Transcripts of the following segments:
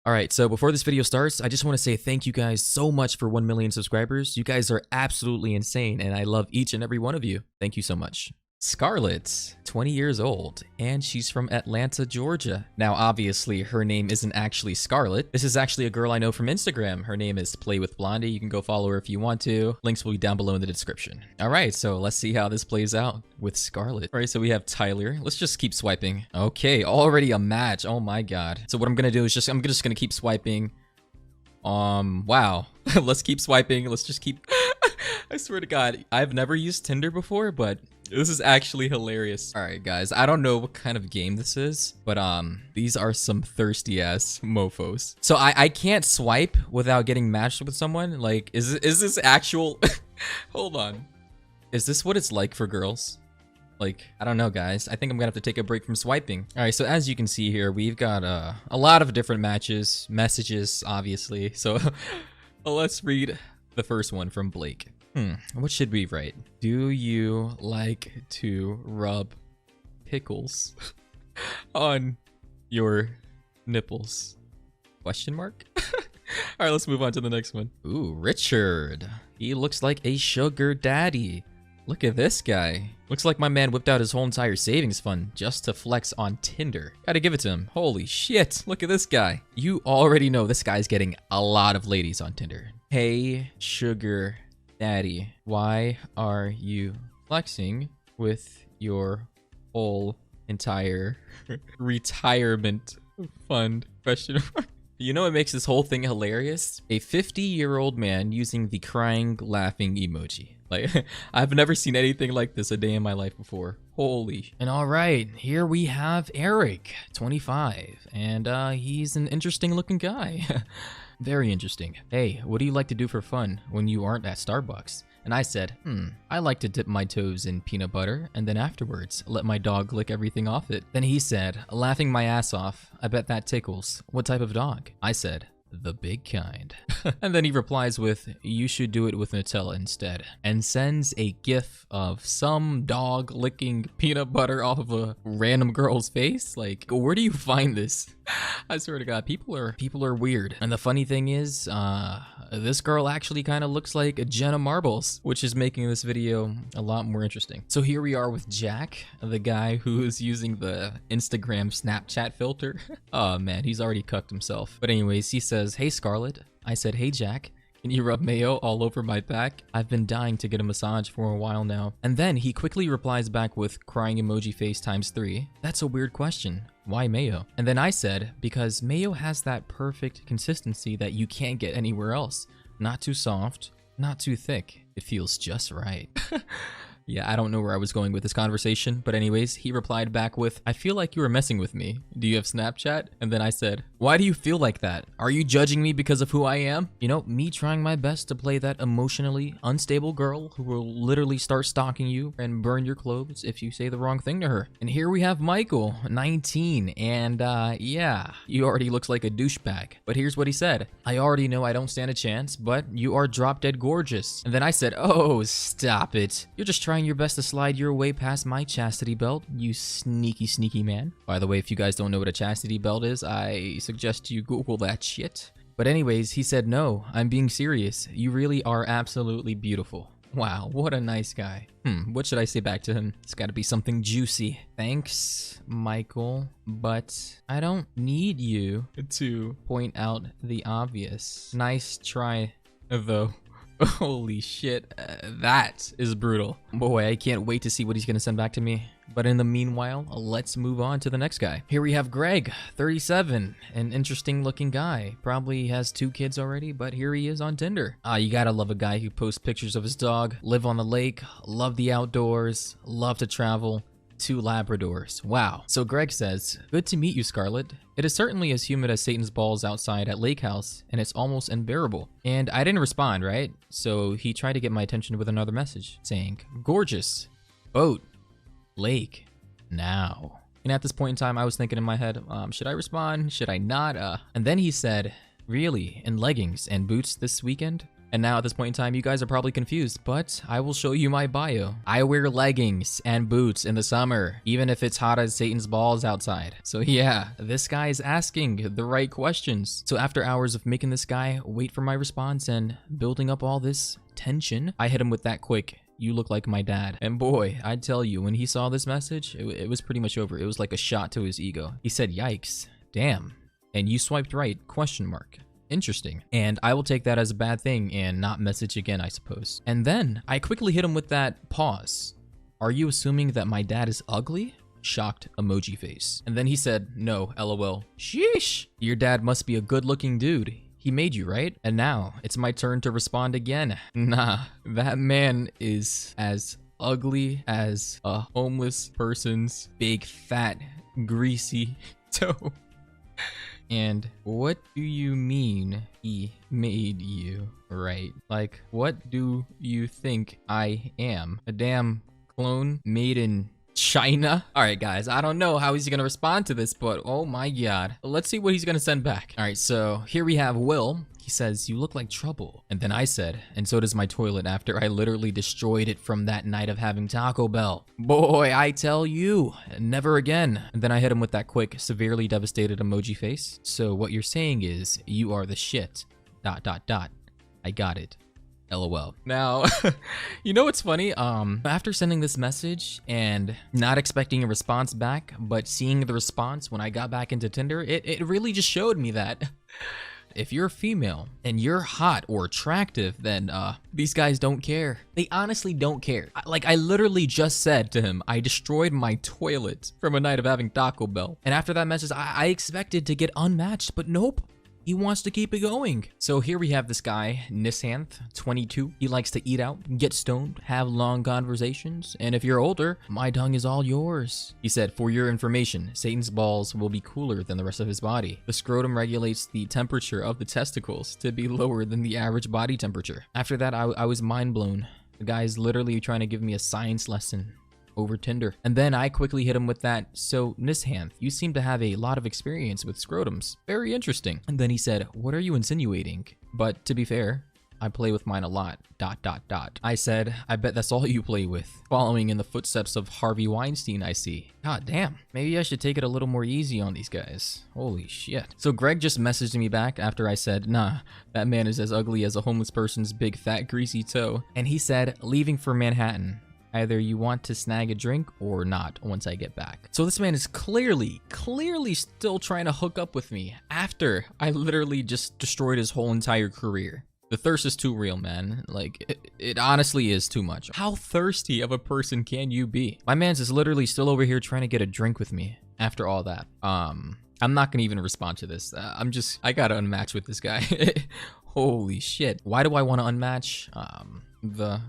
Alright, so before this video starts, I just want to say thank you guys so much for 1 million subscribers. You guys are absolutely insane, and I love each and every one of you. Thank you so much. Scarlett, 20 years old, and she's from Atlanta, Georgia. Now, obviously, her name isn't actually Scarlett. This is actually a girl I know from Instagram. Her name is Play with Blondie. You can go follow her if you want to. Links will be down below in the description. All right, so let's see how this plays out with Scarlett. All right, so we have Tyler. Let's just keep swiping. Okay, already a match. Oh my God. So what I'm gonna do is I'm just gonna keep swiping. Wow. Let's keep swiping. Let's just keep. I swear to God, I've never used Tinder before, but this is actually hilarious. All right, guys, I don't know what kind of game this is, but these are some thirsty ass mofos. So I can't swipe without getting matched with someone. Like, is this actual? Hold on, is this what it's like for girls? Like, I don't know, guys. I think I'm gonna have to take a break from swiping. All right, so as you can see here, we've got a lot of different messages, obviously. So let's read the first one from Blake. What should we write? Do you like to rub pickles on your nipples? Question mark? All right, let's move on to the next one. Ooh, Richard. He looks like a sugar daddy. Look at this guy. Looks like my man whipped out his whole entire savings fund just to flex on Tinder. Gotta give it to him. Holy shit, look at this guy. You already know this guy's getting a lot of ladies on Tinder. Hey, sugar daddy, why are you flexing with your whole entire retirement fund? Question mark. You know what makes this whole thing hilarious? A 50-year-old man using the crying, laughing emoji. Like, I've never seen anything like this a day in my life before. Holy. And all right, here we have Eric, 25, and he's an interesting looking guy. Very interesting. Hey, what do you like to do for fun when you aren't at Starbucks? And I said, I like to dip my toes in peanut butter and then afterwards let my dog lick everything off it. Then he said, laughing my ass off, I bet that tickles. What type of dog? I said, the big kind. And then he replies with, you should do it with Nutella instead. And sends a gif of some dog licking peanut butter off of a random girl's face. Like, where do you find this? I swear to God, people are weird. And the funny thing is, this girl actually kind of looks like a Jenna Marbles, which is making this video a lot more interesting. So here we are with Jack, the guy who is using the Instagram Snapchat filter. Oh man, he's already cucked himself. But anyways, he says, hey Scarlett. I said, hey Jack. Can you rub mayo all over my back? I've been dying to get a massage for a while now. And then he quickly replies back with crying emoji face ×3. That's a weird question. Why mayo? And then I said, because mayo has that perfect consistency that you can't get anywhere else. Not too soft, not too thick. It feels just right. Yeah, I don't know where I was going with this conversation, but anyways, he replied back with, I feel like you were messing with me. Do you have Snapchat? And then I said, why do you feel like that? Are you judging me because of who I am? You know, me trying my best to play that emotionally unstable girl who will literally start stalking you and burn your clothes if you say the wrong thing to her. And here we have Michael, 19, and yeah, he already looks like a douchebag. But here's what he said. I already know I don't stand a chance, but you are drop dead gorgeous. And then I said, oh, stop it. You're just trying your best to slide your way past my chastity belt, you sneaky man. By the way, if you guys don't know what a chastity belt is, I suggest you Google that shit. But anyways, he said, no, I'm being serious. You really are absolutely beautiful. Wow, what a nice guy. What should I say back to him? It's gotta be something juicy. Thanks, Michael, but I don't need you to point out the obvious. Nice try, though. Holy shit, that is brutal. Boy, I can't wait to see what he's gonna send back to me. But in the meanwhile, let's move on to the next guy. Here we have Greg, 37, an interesting looking guy. Probably has 2 kids already, but here he is on Tinder. You gotta love a guy who posts pictures of his dog, live on the lake, love the outdoors, love to travel. 2 Labradors. Wow. So Greg says, good to meet you, Scarlett. It is certainly as humid as Satan's balls outside at Lake House, and it's almost unbearable. And I didn't respond, right? So he tried to get my attention with another message, saying, gorgeous, boat, lake, now. And at this point in time, I was thinking in my head, should I respond? Should I not? And then he said, really, in leggings and boots this weekend? And now at this point in time, you guys are probably confused, but I will show you my bio. I wear leggings and boots in the summer, even if it's hot as Satan's balls outside. So yeah, this guy is asking the right questions. So after hours of making this guy wait for my response and building up all this tension, I hit him with that quick, "You look like my dad." And boy, I tell you, when he saw this message, it was pretty much over. It was like a shot to his ego. He said, "Yikes, damn. And you swiped right, question mark. Interesting." And I will take that as a bad thing and not message again, I suppose. And then I quickly hit him with that pause. "Are you assuming that my dad is ugly?" Shocked emoji face. And then he said, "No, LOL. Sheesh. Your dad must be a good looking dude. He made you, right?" And now it's my turn to respond again. Nah, that man is as ugly as a homeless person's big, fat, greasy toe. And what do you mean he made you, right? Like, what do you think I am? A damn clone made in China? All right, guys, I don't know how he's gonna respond to this, but oh my god. Let's see what he's gonna send back. All right, so here we have Will. He says, "You look like trouble." And then I said, "And so does my toilet," after I literally destroyed it from that night of having Taco Bell. Boy, I tell you, never again. And then I hit him with that quick, severely devastated emoji face. "So what you're saying is, you are the shit. ... I got it. LOL." Now, you know what's funny? After sending this message and not expecting a response back, but seeing the response when I got back into Tinder, it really just showed me that if you're a female and you're hot or attractive, then these guys don't care. They honestly don't care. I literally just said to him, I destroyed my toilet from a night of having Taco Bell. And after that message, I expected to get unmatched, but nope. He wants to keep it going. So here we have this guy, Nissanth, 22. He likes to eat out, get stoned, have long conversations, and if you're older, my tongue is all yours. He said, "For your information, Satan's balls will be cooler than the rest of his body. The scrotum regulates the temperature of the testicles to be lower than the average body temperature." After that, I was mind blown. The guy's literally trying to give me a science lesson over Tinder. And then I quickly hit him with that, "So Nissanth, you seem to have a lot of experience with scrotums. Very interesting." And then he said, "What are you insinuating? But to be fair, I play with mine a lot. ... I said, "I bet that's all you play with." Following in the footsteps of Harvey Weinstein, I see. God damn. Maybe I should take it a little more easy on these guys. Holy shit. So Greg just messaged me back after I said, "Nah, that man is as ugly as a homeless person's big fat greasy toe." And he said, "Leaving for Manhattan. Either you want to snag a drink or not once I get back." So this man is clearly still trying to hook up with me after I literally just destroyed his whole entire career. The thirst is too real, man. Like, it honestly is too much. How thirsty of a person can you be? My man's is literally still over here trying to get a drink with me after all that. I'm not gonna even respond to this. I gotta unmatch with this guy. Holy shit. Why do I want to unmatch? The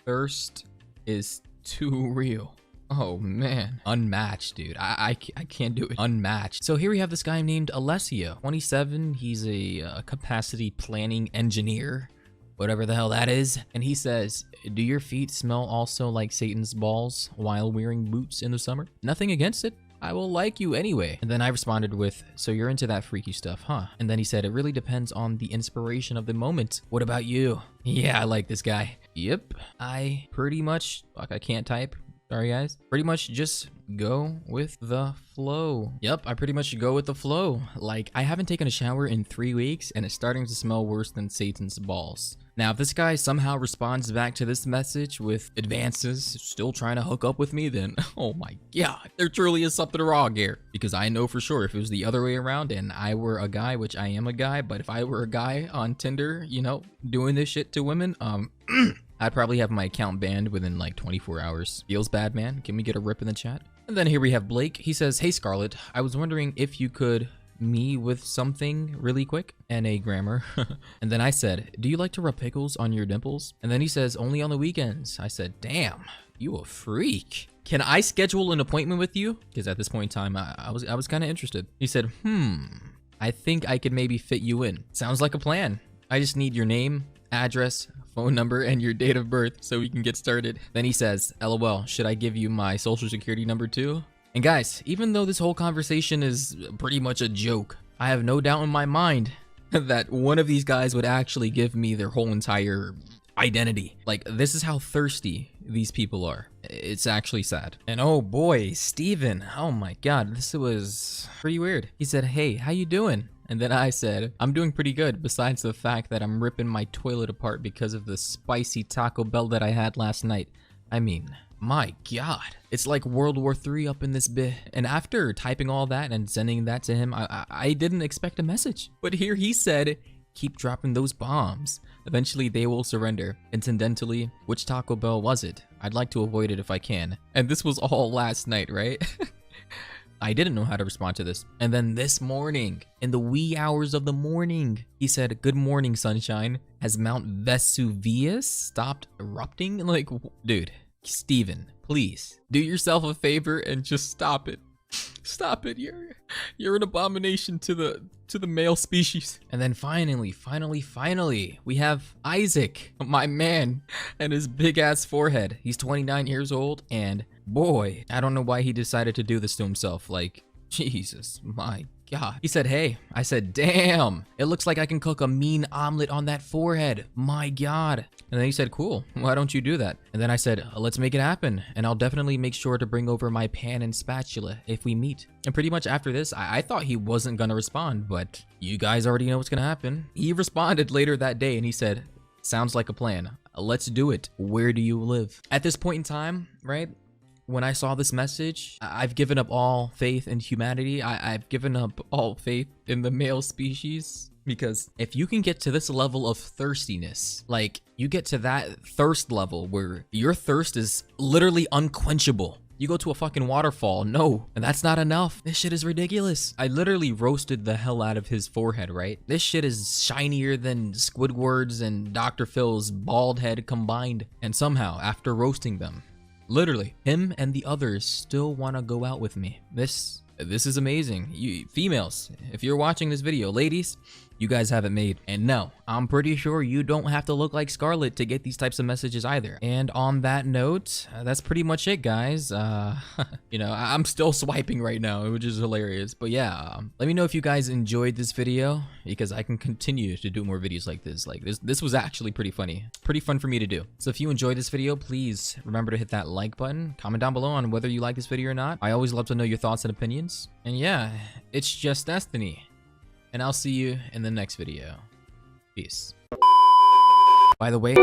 thirst is too real. Oh man, unmatched, dude. I can't do it. Unmatched. So here we have this guy named Alessio, 27. He's a capacity planning engineer, whatever the hell that is. And he says, "Do your feet smell also like Satan's balls while wearing boots in the summer? Nothing against it. I will like you anyway." And then I responded with, "So you're into that freaky stuff, huh?" And then he said, "It really depends on the inspiration of the moment. What about you?" Yeah, I like this guy. Yep. I pretty much, I can't type. Sorry guys. Pretty much just go with the flow. Yep, I pretty much go with the flow. Like, I haven't taken a shower in 3 weeks and it's starting to smell worse than Satan's balls. Now, if this guy somehow responds back to this message with advances, still trying to hook up with me, then oh my god, there truly is something wrong here. Because I know for sure if it was the other way around and I were a guy, which I am a guy, but if I were a guy on Tinder, you know, doing this shit to women, I'd probably have my account banned within like 24 hours. Feels bad, man. Can we get a rip in the chat? And then here we have Blake. He says, "Hey Scarlett, I was wondering if you could me with something really quick." NA grammar. And then I said, "Do you like to rub pickles on your dimples?" And then he says, "Only on the weekends." I said, "Damn, you a freak. Can I schedule an appointment with you?" Because at this point in time, I was kind of interested. He said, "I think I could maybe fit you in." Sounds like a plan. I just need your name, address, phone number, and your date of birth so we can get started. Then he says, "LOL, should I give you my social security number too?" And guys, even though this whole conversation is pretty much a joke, I have no doubt in my mind that one of these guys would actually give me their whole entire identity. Like, this is how thirsty these people are. It's actually sad. And oh boy, Steven, oh my god, this was pretty weird. He said, hey, how you doing? And then I said, I'm doing pretty good, besides the fact that I'm ripping my toilet apart because of the spicy Taco Bell that I had last night. I mean, my god. It's like World War III up in this bit. And after typing all that and sending that to him, I didn't expect a message. But here he said, keep dropping those bombs. Eventually they will surrender. Incidentally, which Taco Bell was it? I'd like to avoid it if I can. And this was all last night, right? I didn't know how to respond to this. And then this morning, in the wee hours of the morning, he said, good morning, sunshine. Has Mount Vesuvius stopped erupting? Like, dude, Steven, please do yourself a favor and just stop it. Stop it. You're an abomination to the male species. And then finally, we have Isaac, my man, and his big ass forehead. He's 29 years old, and boy, I don't know why he decided to do this to himself. Like, Jesus, my god. He said, hey. I said, damn, it looks like I can cook a mean omelet on that forehead. My god. And then he said, cool, why don't you do that? And then I said, let's make it happen. And I'll definitely make sure to bring over my pan and spatula if we meet. And pretty much after this, I thought he wasn't gonna respond, but you guys already know what's gonna happen. He responded later that day and he said, sounds like a plan. Let's do it. Where do you live? At this point in time, right? When I saw this message, I've given up all faith in humanity. I've given up all faith in the male species. Because if you can get to this level of thirstiness, like you get to that thirst level where your thirst is literally unquenchable. You go to a fucking waterfall, no, and that's not enough. This shit is ridiculous. I literally roasted the hell out of his forehead, right? This shit is shinier than Squidward's and Dr. Phil's bald head combined. And somehow, after roasting them, literally, him and the others still want to go out with me. This is amazing. You females, if you're watching this video, ladies, you guys have it made. And no, I'm pretty sure you don't have to look like Scarlet to get these types of messages either. And on that note, that's pretty much it, guys. You know, I'm still swiping right now, which is hilarious. But yeah, let me know if you guys enjoyed this video, because I can continue to do more videos like this. Like this was actually pretty funny. Pretty fun for me to do. So if you enjoyed this video, please remember to hit that like button. Comment down below on whether you like this video or not. I always love to know your thoughts and opinions. And yeah, it's just destiny. And I'll see you in the next video. Peace. By the way...